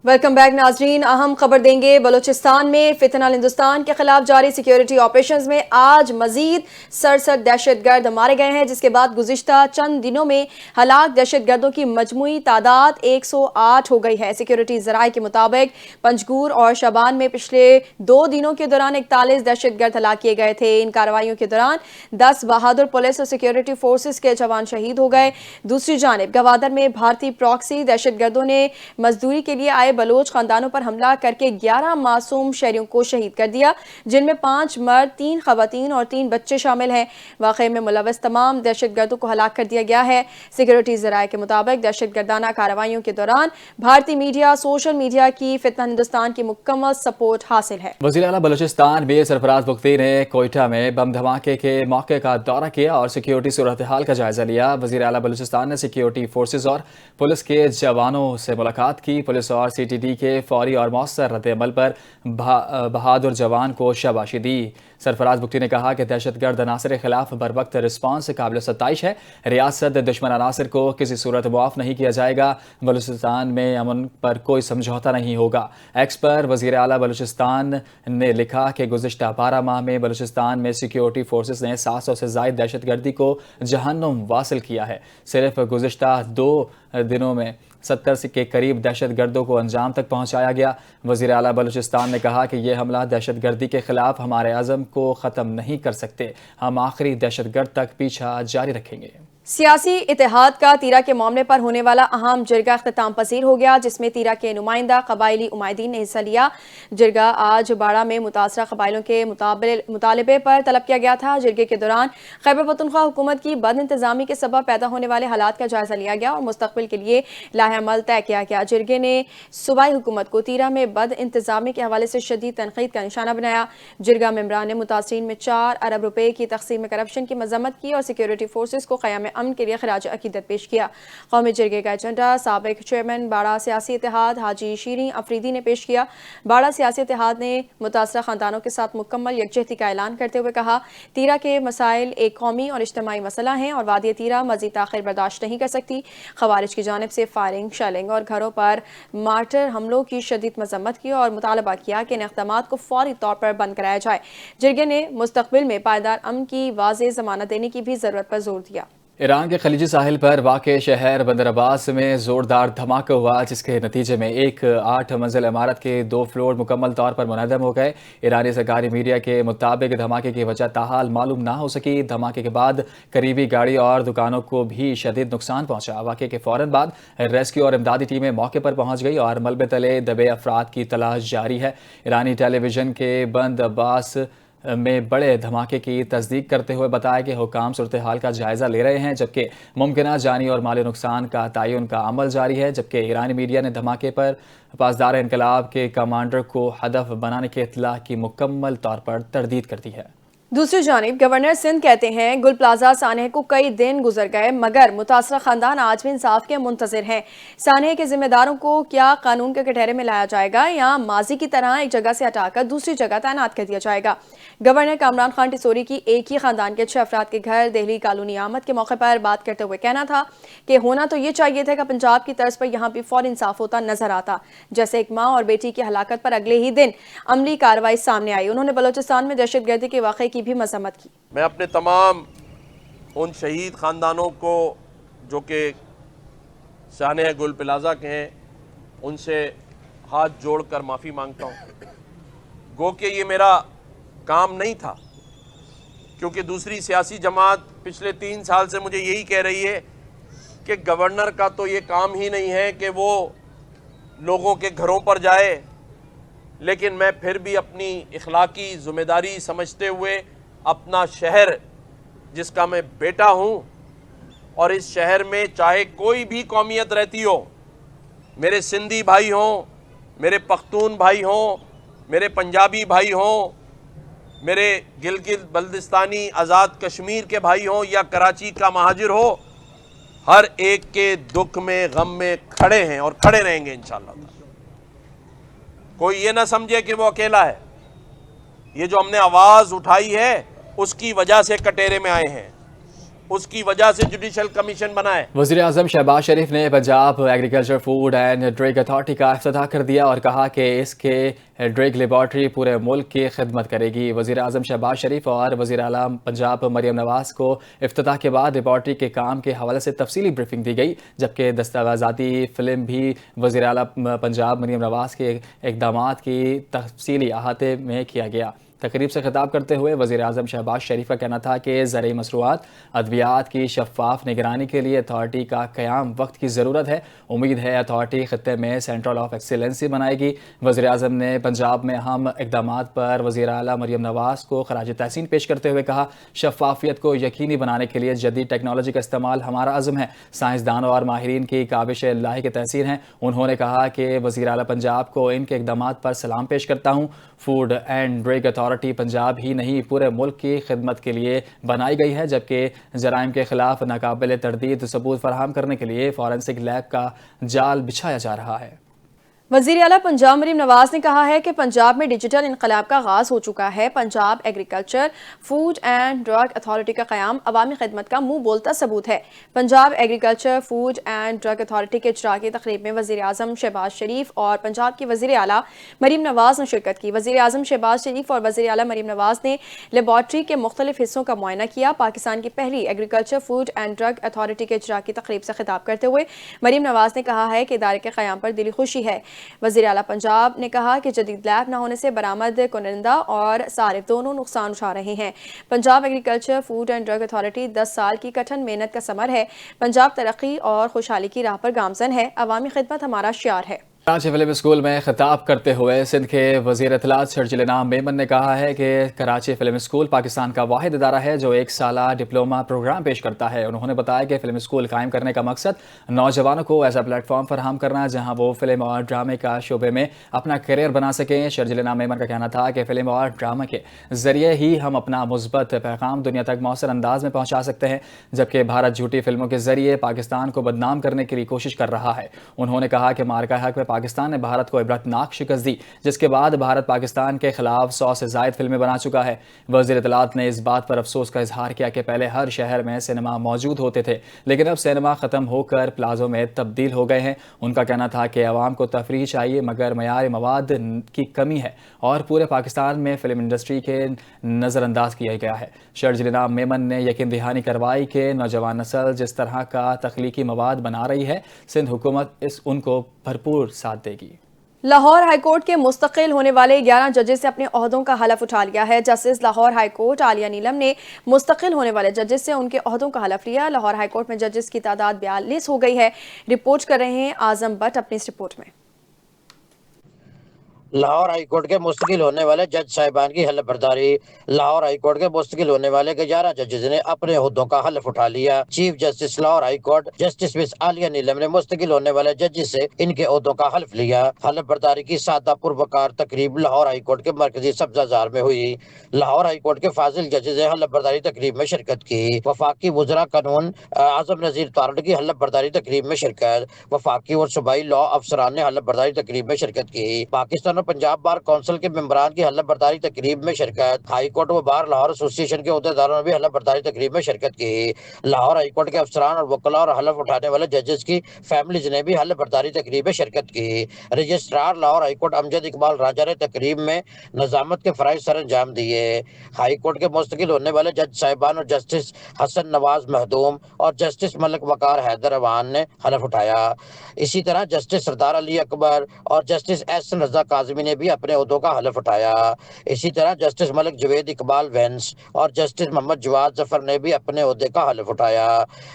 Welcome back नाजरीन। अहम खबर देंगे। बलूचिस्तान में फितनल हिंदुस्तान के खिलाफ जारी सिक्योरिटी ऑपरेशंस में आज मजीद 67 दहशतगर्द मारे गए हैं, जिसके बाद गुज़िश्ता चंद दिनों में हलाक दहशतगर्दों की मजमूई तादाद 108 हो गई है। सिक्योरिटी ज़राए के मुताबिक पंजगूर और शबान में पिछले 2 दिनों के दौरान 41 दहशतगर्द हलाक किए गए थे। इन कार्रवाइयों के दौरान 10 बहादुर पुलिस और सिक्योरिटी फोर्सेस के जवान शहीद हो गए। दूसरी जानिब गवादर में भारतीय प्रॉक्सी दहशतगर्दों ने मजदूरी के लिए आए बलोच खानदानों पर हमला करके 11 मासूम शहरियों को शहीद कर दिया, जिनमें 5 मर्द, 3 खवातीन और 3 बच्चे शामिल हैं। वाक़े में मुलव्वस तमाम दहशतगर्दों को हलाक कर दिया गया है। सिक्योरिटी ज़राए के मुताबिक दहशतगर्दाना कार्रवाइयों के दौरान भारतीय मीडिया, सोशल मीडिया की फितनल हिंदुस्तान की मुकम्मल सपोर्ट हासिल है। वज़ीर आला बलूचिस्तान में सरफराज बुख्ती ने कोयटा में बम धमाके के मौके का दौरा किया और सिक्योरिटी सूरत हाल का जायजा लिया। वज़ीर आला बलूचिस्तान ने सिक्योरिटी फोर्सेज और पुलिस के जवानों से मुलाकात की। पुलिस और CTD के फौरी और मौसर रद्द-ए-अमल पर बहादुर जवान को शाबाशी दी। सरफराज बुख्ती ने कहा कि दहशतगर्द अनासर के खिलाफ बर वक्त रिस्पांस काबिल सत्ताइश है। रियासत दुश्मन अनासर को किसी सूरत मुआफ नहीं किया जाएगा। बलूचिस्तान में अमन पर कोई समझौता नहीं होगा। एक्स पर वज़ीर आला बलूचिस्तान ने लिखा कि गुज़िश्ता 12 माह में बलूचिस्तान में सिक्योरिटी फोर्सेस ने 700 से ज़ायद दहशतगर्दी को जहन्नुम वासिल किया है। सिर्फ गुज़िश्ता 2 दिनों में 70 के करीब दहशतगर्दों को अंजाम तक पहुंचाया गया। वज़ीर आला बलूचिस्तान ने कहा कि यह हमला दहशतगर्दी के खिलाफ हमारे अज़म को ख़त्म नहीं कर सकते। हम आखिरी दहशतगर्द तक पीछा जारी रखेंगे। सियासी इत्तेहाद का तीरा के मामले पर होने वाला अहम जिरगा इख्तिताम पसीर हो गया, जिसमें तीरा के नुमाइंदा कबायली उमायदीन ने हिस्सा लिया। जिरगा आज बाड़ा में मुतासरा कबाइलों के मुतालबे पर तलब किया गया था। जिरगे के दौरान खैबर पख्तूनख्वा हुकूमत की बद इंतजामी के सबब पैदा होने वाले हालात का जायजा लिया गया और मुस्तकबिल के लिए लाहे अमल तय किया गया। जिरगे ने सूबाई हुकूमत को तीरा में बद इंतजामी के हवाले से शदीद तनकीद का निशाना बनाया। जिरगा मेंबरान ने मुतासरीन में 4 अरब रुपए की तकसीम में करप्शन की मजम्मत की और सिक्योरिटी फोर्सेस को क़याम अमन के लिए खराज अकीदत पेश किया। कौमी जिरगे का एजेंडा साबिक चेयरमैन बाड़ा सियासी इत्तेहाद हाजी शीरीं अफरीदी ने पेश किया। बाड़ा सियासी इत्तेहाद ने मुतासरा खानदानों के साथ मुकम्मल यकजहती का ऐलान करते हुए कहा, तीरा के मसाइल एक कौमी और इज्तिमाई मसला हैं और वादी तीरा मज़ीद ताख़िर बर्दाश्त नहीं कर सकती। खवारिज की जानिब से फायरिंग, शेलिंग और घरों पर मार्टर हमलों की शदीद मजम्मत की और मुतालबा किया कि इन इक़दामात को फौरी तौर पर बंद कराया जाए। जिरगे ने मुस्तकबिल में पायदार अमन की वाज़ेह ज़मानत देने की भी ज़रूरत पर जोर दिया। ईरान के खलीजी साहिल पर वाक़े शहर बंदर अब्बास में ज़ोरदार धमाका हुआ, जिसके नतीजे में एक 8 मंजिल इमारत के 2 फ्लोर मुकम्मल तौर पर मुनहदम हो गए। ईरानी सरकारी मीडिया के मुताबिक धमाके की वजह ताहाल मालूम ना हो सकी। धमाके के बाद करीबी गाड़ी और दुकानों को भी शदीद नुकसान पहुंचा। वाक़े के फ़ौरन बाद रेस्क्यू और इमदादी टीमें मौके पर पहुंच गई और मलबे तले दबे अफराद की तलाश जारी है। ईरानी टेलीविजन के बंद अब्बास में बड़े धमाके की तस्दीक करते हुए बताया कि हुकाम सूरत हाल का जायजा ले रहे हैं, जबकि मुमकिन जानी और माली नुकसान का तयन का अमल जारी है। जबकि ईरानी मीडिया ने धमाके पर पासदार इनकलाब के कमांडर को हदफ बनाने की इत्तला की मुकम्मल तौर पर तरदीद कर दी है। दूसरी जानिब गवर्नर सिंध कहते हैं गुल प्लाजा सानहे को कई दिन गुजर गए मगर मुतासरा खानदान आज भी इंसाफ के मुंतजिर हैं। सानहे के जिम्मेदारों को क्या कानून के कटहरे में लाया जाएगा या माजी की तरह एक जगह से हटाकर दूसरी जगह तैनात कर दिया जाएगा। गवर्नर कामरान खान टिसोरी की एक ही खानदान के 6 अफराद के घर दिल्ली कॉलोनी आमद के मौके पर बात करते हुए कहना था कि होना तो ये चाहिए था कि पंजाब की तर्ज पर यहाँ भी फौरी इंसाफ होता नजर आता, जैसे एक माँ और बेटी की हलाकत पर अगले ही दिन अमली कार्रवाई सामने आई। उन्होंने बलोचिस्तान में दहशतगर्दी के वाक़े की भी मजम्मत की। मैं अपने तमाम उन शहीद ख़ानदानों को जो कि सानह गुल प्लाजा के हैं, उनसे हाथ जोड़कर माफ़ी मांगता हूँ। गो कि ये मेरा काम नहीं था, क्योंकि दूसरी सियासी जमात पिछले 3 साल से मुझे यही कह रही है कि गवर्नर का तो ये काम ही नहीं है कि वो लोगों के घरों पर जाए, लेकिन मैं फिर भी अपनी इखलाकी ज़िम्मेदारी समझते हुए अपना शहर जिसका मैं बेटा हूँ और इस शहर में चाहे कोई भी कौमियत रहती हो, मेरे सिंधी भाई हों, मेरे पख्तून भाई हों, मेरे पंजाबी भाई हों, मेरे गिलगित बल्दिस्तानी आज़ाद कश्मीर के भाई हों या कराची का महाजिर हो, हर एक के दुख में गम में खड़े हैं और खड़े रहेंगे इंशाअल्लाह। कोई ये ना समझे कि वो अकेला है। ये जो हमने आवाज़ उठाई है उसकी वजह से कटेरे में आए हैं। اس کی وجہ سے جوڈیشل کمیشن بنا ہے۔ وزیر اعظم شہباز شریف نے Punjab agriculture food and drug authority کا افتتاح کر دیا اور کہا کہ اس کے ڈرگ لیبارٹری پورے ملک کی خدمت کرے گی۔ وزیر اعظم شہباز شریف اور وزیر اعلیٰ پنجاب مریم نواز کو افتتاح کے بعد لیبارٹری کے کام کے حوالے سے تفصیلی بریفنگ دی گئی، جبکہ دستاویزاتی فلم بھی وزیر اعلیٰ پنجاب مریم نواز کے اقدامات کی تفصیلی احاطے میں کیا گیا۔ تقریب سے خطاب کرتے ہوئے وزیر اعظم شہباز شریف کا کہنا تھا کہ زرعی مصنوعات ادویات کی شفاف نگرانی کے لیے اتھارٹی کا قیام وقت کی ضرورت ہے۔ امید ہے اتھارٹی خطے میں سینٹر آف ایکسیلنسی بنائے گی۔ وزیر اعظم نے پنجاب میں اہم اقدامات پر وزیر اعلیٰ مریم نواز کو خراج تحسین پیش کرتے ہوئے کہا، شفافیت کو یقینی بنانے کے لیے جدید ٹیکنالوجی کا استعمال ہمارا عزم ہے۔ سائنسدانوں اور ماہرین کی کاوش اللہ کے تحسین ہیں۔ انہوں نے کہا کہ وزیر اعلیٰ پنجاب کو ان کے اقدامات پر سلام پیش کرتا ہوں۔ Food and drug authority Punjab ہی نہیں پورے ملک کی خدمت کے لیے بنائی گئی ہے، جبکہ جرائم کے خلاف ناقابل تردید ثبوت فراہم کرنے کے لیے فورینسک لیب کا جال بچھایا جا رہا ہے۔ وزیر اعلیٰ پنجاب مریم نواز نے کہا ہے کہ پنجاب میں ڈیجیٹل انقلاب کا آغاز ہو چکا ہے۔ Punjab agriculture food and drug authority کا قیام عوامی خدمت کا منہ بولتا ثبوت ہے۔ Punjab agriculture food and drug authority کے اجرا کی تقریب میں وزیر اعظم شہباز شریف اور پنجاب کی وزیر اعلیٰ مریم نواز نے شرکت کی۔ وزیر اعظم شہباز شریف اور وزیر اعلیٰ مریم نواز نے لیبارٹری کے مختلف حصوں کا معائنہ کیا۔ پاکستان کی پہلی agriculture food and drug authority کے اجرا کی تقریب سے خطاب کرتے ہوئے مریم نواز نے کہا ہے کہ ادارے کے قیام پر دلی خوشی ہے۔ وزیر اعلیٰ پنجاب نے کہا کہ جدید لیب نہ ہونے سے برآمد کنندہ اور صارف دونوں نقصان اٹھا رہے ہیں۔ Punjab agriculture food and drug authority 10 سال کی کٹھن محنت کا ثمر ہے۔ پنجاب ترقی اور خوشحالی کی راہ پر گامزن ہے۔ عوامی خدمت ہمارا شعار ہے۔ کراچی فلم اسکول میں خطاب کرتے ہوئے سندھ کے وزیر اطلاعات شرجیل انعام میمن نے کہا ہے کہ کراچی فلم اسکول پاکستان کا واحد ادارہ ہے جو ایک سالہ ڈپلومہ پروگرام پیش کرتا ہے۔ انہوں نے بتایا کہ فلم اسکول قائم کرنے کا مقصد نوجوانوں کو ایسا پلیٹ فارم فراہم کرنا جہاں وہ فلم اور ڈرامے کا شعبے میں اپنا کیریئر بنا سکیں۔ شرجیل انعام میمن کا کہنا تھا کہ فلم اور ڈرامے کے ذریعے ہی ہم اپنا مثبت پیغام دنیا تک مؤثر انداز میں پہنچا سکتے ہیں، جبکہ بھارت جھوٹی فلموں کے ذریعے پاکستان کو بدنام کرنے کے لیے کوشش کر رہا ہے۔ انہوں نے کہا کہ مارکہ حق میں پاکستان نے بھارت کو عبرتناک شکست دی، جس کے بعد بھارت پاکستان کے خلاف 100 سے زائد فلمیں بنا چکا ہے۔ وزیر اطلاعات نے اس بات پر افسوس کا اظہار کیا کہ پہلے ہر شہر میں سینما موجود ہوتے تھے، لیکن اب سینما ختم ہو کر پلازوں میں تبدیل ہو گئے ہیں۔ ان کا کہنا تھا کہ عوام کو تفریح چاہیے مگر معیار مواد کی کمی ہے اور پورے پاکستان میں فلم انڈسٹری کے نظر انداز کیا گیا ہے۔ شرجیل انعام میمن نے یقین دہانی کروائی کہ نوجوان نسل جس طرح کا تخلیقی مواد بنا رہی ہے، سندھ حکومت ان کو بھرپور ساتھ دے گی۔ لاہور ہائی کورٹ کے مستقل ہونے والے 11 ججز سے اپنے عہدوں کا حلف اٹھا لیا ہے۔ جسٹس لاہور ہائی کورٹ عالیہ نیلم نے مستقل ہونے والے ججز سے ان کے عہدوں کا حلف لیا۔ لاہور ہائی کورٹ میں ججز کی تعداد 42 ہو گئی ہے۔ رپورٹ کر رہے ہیں اعظم بٹ اپنی اس رپورٹ میں۔ لاہور ہائی کورٹ کے مستقل ہونے والے جج صاحبان کی حلف برداری۔ لاہور ہائی کورٹ کے مستقل ہونے والے 11 ججز نے اپنے عہدوں کا حلف اٹھا لیا۔ Chief justice Lahore high court justice Ms Aalia Neelum نے مستقل ہونے والے ججز سے ان کے عہدوں کا حلف لیا۔ حلف برداری کی سادہ پروکار تقریب لاہور ہائی کورٹ کے مرکزی سبزہ زار میں ہوئی۔ لاہور ہائی کورٹ کے فاضل ججز نے حلف برداری تقریب میں شرکت کی۔ وفاقی وزراء قانون اعظم نذیر تارڑ کی حلف برداری تقریب میں شرکت۔ وفاقی اور صوبائی لاء افسران نے حلف برداری تقریب میں شرکت کی۔ پاکستان پنجاب بار کونسل کے ممبران کی حلف برداری تقریب میں شرکت۔ ہائی کورٹ و بار لاہور ایسوسی ایشن کے عہدیداروں نے بھی حلف برداری تقریب میں شرکت کی۔ لاہور ہائی کورٹ کے افسران اور وکلاء اور حلف اٹھانے والے ججز کی فیملیز نے بھی حلف برداری تقریب میں شرکت کی۔ رجسٹرار لاہور ہائی کورٹ امجد اقبال راجہ نے تقریب میں نظامت کے فرائض سر انجام دیے۔ ہائی کورٹ کے مستقل ہونے والے جج صاحبان اور جسٹس حسن نواز مخدوم اور جسٹس ملک وقار حیدر اوان نے حلف اٹھایا۔ اسی طرح جسٹس سردار علی اکبر اور جسٹس احسن رضا کاظمی نے بھی اپنے عہدوں کا حلف اٹھایا۔ اسی طرح جسٹس ملک جوید اقبال وینس اور جسٹس محمد جواد ظفر نے بھی اپنے عہدے کا حلف اٹھایا۔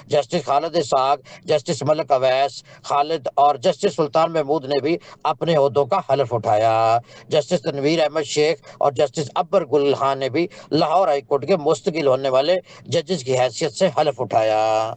جسٹس خالد اسحاق، جسٹس ملک اویس خالد اور جسٹس سلطان محمود نے بھی اپنے عہدوں کا حلف اٹھایا۔ جسٹس تنویر احمد شیخ اور جسٹس اکبر گل خان نے بھی لاہور ہائی کورٹ کے مستقل ہونے والے ججز کی حیثیت سے حلف اٹھایا۔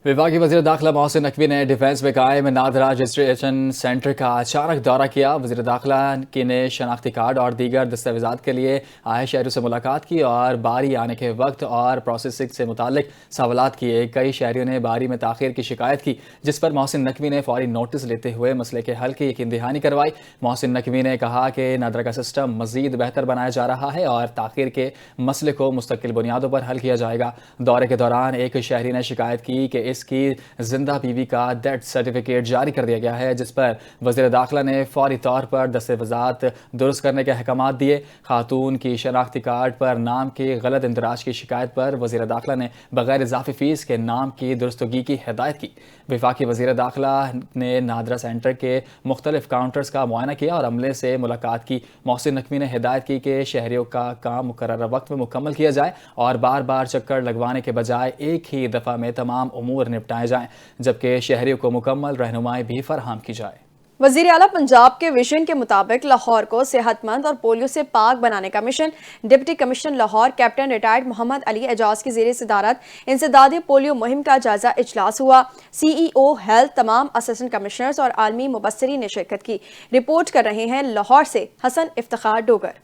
विभागीय वज़ीर दाखिला मोहसिन नकवी ने डिफेंस में कायम नादरा रजिस्ट्रेशन सेंटर का अचानक दौरा किया। वज़ीर दाखिला की ने शनाख्ती कार्ड और दीगर दस्तावेज़ात के लिए आए शहरियों से मुलाकात की और बारी आने के वक्त और प्रोसेसिंग से मुतालिक सवालात किए। कई शहरियों ने बारी में ताख़ीर की शिकायत की, जिस पर मोहसिन नकवी ने फौरी नोटिस लेते हुए मसले के हल की यकीन दहानी करवाई। मोहसिन नकवी ने कहा कि नादरा का सिस्टम मज़ीद बेहतर बनाया जा रहा है और ताख़ीर के मसले को मुस्तकिल बुनियादों पर हल किया जाएगा। दौरे के दौरान एक शहरी ने शिकायत की कि इसकी जिंदा बीवी का डेथ सर्टिफिकेट जारी कर दिया गया है, जिस पर वज़ीर दाखिला ने फौरी तौर पर दस्तावेज़ात दुरुस्त करने के अहकाम दिए। खातून की शनाख्ती कार्ड पर नाम की गलत इंदराज की शिकायत पर वज़ीर दाखिला ने बगैर इजाफी फ़ीस के नाम की दुरुस्तगी की हिदायत की। वफाकी वज़ीर दाखिला ने नादरा सेंटर के मुख्तलिफ काउंटर्स का मुआयना किया और अमले से मुलाकात की। मोहसिन नकवी ने हिदायत की कि शहरियों का काम मुकर्रर वक्त में मुकम्मल किया जाए और बार बार चक्कर लगवाने के बजाय एक ही दफ़ा में तमाम उमूर निपटाए जाएं, जबकि शहरियों को मुकम्मल रहनुमाई भी फराहम की जाए। वज़ीर आला पंजाब के विजन के मुताबिक लाहौर को सेहतमंद और पोलियो से पाक बनाने का mission deputy commissioner Lahore captain retired Mohammad Ali Ejaz की ज़ेर सदारत इंसदादी पोलियो मुहिम का जायजा इजलास हुआ। CEO हेल्थ, तमाम असिस्टेंट कमिश्नर्स और आलमी मुबस्सिरीन ने शिरकत की। रिपोर्ट कर रहे हैं लाहौर से हसन इफ्तिखार डोगर।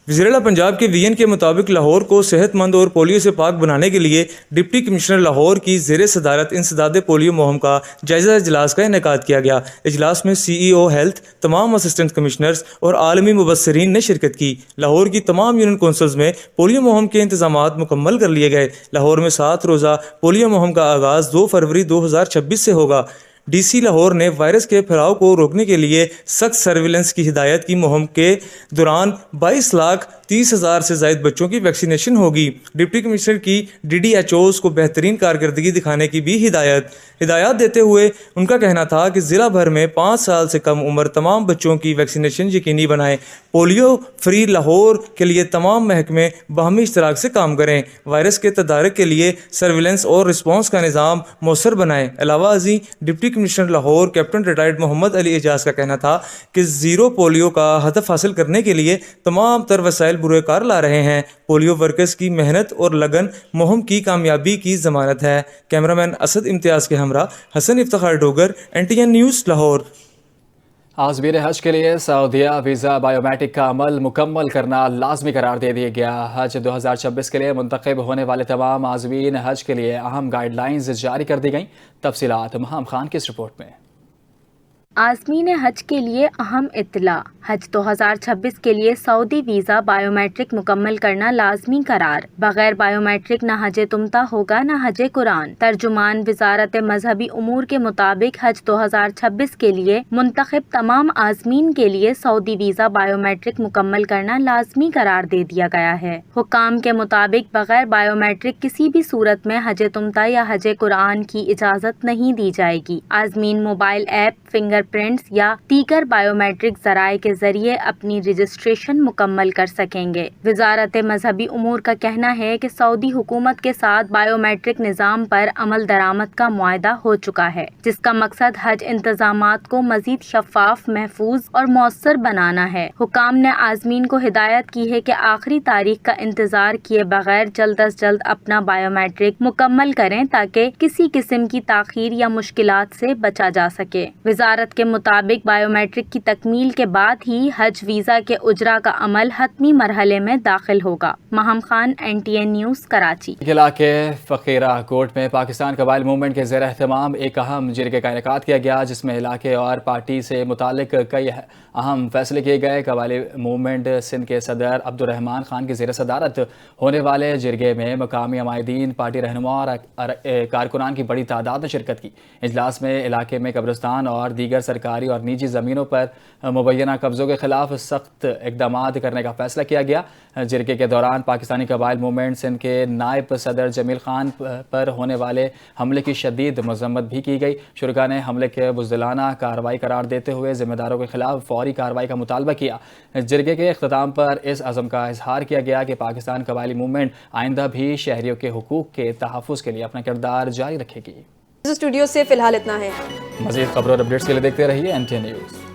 वज़ीर आला पंजाब के विजन के मुताबिक लाहौर को सेहतमंद और पोलियो से पाक बनाने के लिए डिप्टी कमिश्नर लाहौर की ज़ेर सदारत इंसदाद पोलियो मुहिम का जायजा इजलास का इनेकाद किया गया। इजलास में CEO हेल्थ, तमाम असिस्टेंट कमिश्नर्स और आलमी मुबस्सिरीन ने शिरकत की। लाहौर की तमाम यूनियन कौंसल्स में पोलियो मुहिम के इंतजामात मुकम्मल कर लिए गए। लाहौर में 7 रोज़ा पोलियो मुहिम का आगाज़ 2 फरवरी 2026 से होगा। DC लाहौर ने वायरस के फैलाव को रोकने के लिए सख्त सर्विलेंस की हिदायत की। मुहिम के दौरान 22,30,000 से ज़ायद बच्चों की वैक्सीनेशन होगी। डिप्टी कमिश्नर की DDHOs को बेहतरीन कारकर्दगी दिखाने की भी हिदायत देते हुए उनका कहना था कि ज़िला भर में 5 साल से कम उम्र तमाम बच्चों की वैक्सीनेशन यकीनी बनाएं। पोलियो फ्री लाहौर के लिए तमाम महकमे बाहमी इश्तराक से काम करें। वायरस के तदारक के लिए सर्विलेंस और रिस्पॉन्स का निज़ाम मौसर बनाएं। अलावा अजी deputy commissioner Lahore captain retired Mohammad Ali Ejaz का कहना था कि ज़ीरो पोलियो का हदफ हासिल करने के लिए तमाम तर वसाइल बुरेकार ला रहे हैं। पोलियो वर्कर्स की मेहनत और लगन मुहिम की कामयाबी की ज़मानत है। कैमरामैन असद इम्तियाज़ के हमरा हसन इफ्तिखार डोगर, NTN न्यूज़ लाहौर। आज़मीन हज के लिए सऊदीया वीज़ा बायोमेट्रिक का अमल मुकम्मल करना लाजमी करार दे दिया गया। हज 2026 के लिए मुंतखब होने वाले तमाम आज़मीन हज के लिए अहम गाइडलाइंस जारी कर दी गई। तफसीलात महाम खान की इस रिपोर्ट में। आज़मीन हज के लिए अहम इत्तला। हज 2026 के लिए सऊदी वीज़ा बायोमेट्रिक मुकम्मल करना लाजमी करार। बगैर बायोमेट्रिक न हज तुमता होगा न हज कुरान। तर्जुमान वजारत मजहबी उमूर के मुताबिक हज 2026 के लिए मुंतखब तमाम आज़मीन के लिए सऊदी वीज़ा बायोमेट्रिक मुकम्मल करना लाजमी करार दे दिया गया है। हुकाम के मुताबिक बगैर बायोमेट्रिक किसी भी सूरत में हज तुमता या हज कुरान की इजाज़त नहीं दी जाएगी। आज़मीन मोबाइल ऐप, फिंगरप्रिंट्स या दीगर बायोमेट्रिक जराए के जरिए अपनी रजिस्ट्रेशन मुकम्मल कर सकेंगे। वजारत मजहबी उमूर का कहना है कि सऊदी हुकूमत के साथ बायोमेट्रिक निज़ाम पर अमल दरामद का मुआहदा हो चुका है, जिसका मकसद हज इंतजामात को मजीद शफाफ, महफूज और मौसर बनाना है। हुकाम ने आज़मीन को हिदायत की है कि आखिरी तारीख का इंतजार किए बगैर जल्द अज जल्द अपना बायोमेट्रिक मुकम्मल करें ताकि किसी किस्म की ताखीर या मुश्किलात से बचा जा सके। वजारत के मुताबिक बायोमेट्रिक की तकमील के बाद ही हज वीज़ा के उजरा का अमल हतमी मरहले में दाखिल होगा। Maham Khan, NTN news, Karachi. इलाके फ़कीरा कोट में पाकिस्तान कबाइल मूवमेंट के ज़ेर एहतमाम एक अहम जरगे का इनेकाद किया गया, जिसमें इलाके और पार्टी से मुतालिक कई अहम फैसले किए गए। कबाइली मूवमेंट सिंध के सदर अब्दुर्रहमान खान की ज़ेर सदारत होने वाले जरगे में मकामी अमायदीन, पार्टी रहनुमा और कारकुनान की बड़ी तादाद ने शिरकत की। इजलास में इलाके में कब्रिस्तान और दीगर सरकारी और निजी ज़मीनों पर मुबैना कब्ज़ों के खिलाफ सख्त इक़दाम करने का फैसला किया गया। जरगे के दौरान पाकिस्तानी कबाइल मूवमेंट सिंध के नायब सदर जमील खान पर होने वाले हमले की शदीद मज़म्मत भी की गई। शुरा ने हमले के बुज़दिलाना कार्रवाई करार देते हुए ज़िम्मेदारों के खिलाफ फौरी कार्रवाई का मुतालबा किया। जरगे के अख्ताम पर इस अज़म का इजहार किया गया कि पाकिस्तान कबाइली मूवमेंट आइंदा भी शहरियों के हुकूक के तहफ़्फ़ुज़ के लिए अपना किरदार जारी रखेगी। स्टूडियो से फिलहाल इतना है। मज़ीद खबरों और अपडेट्स के लिए देखते रहिए NTN न्यूज़।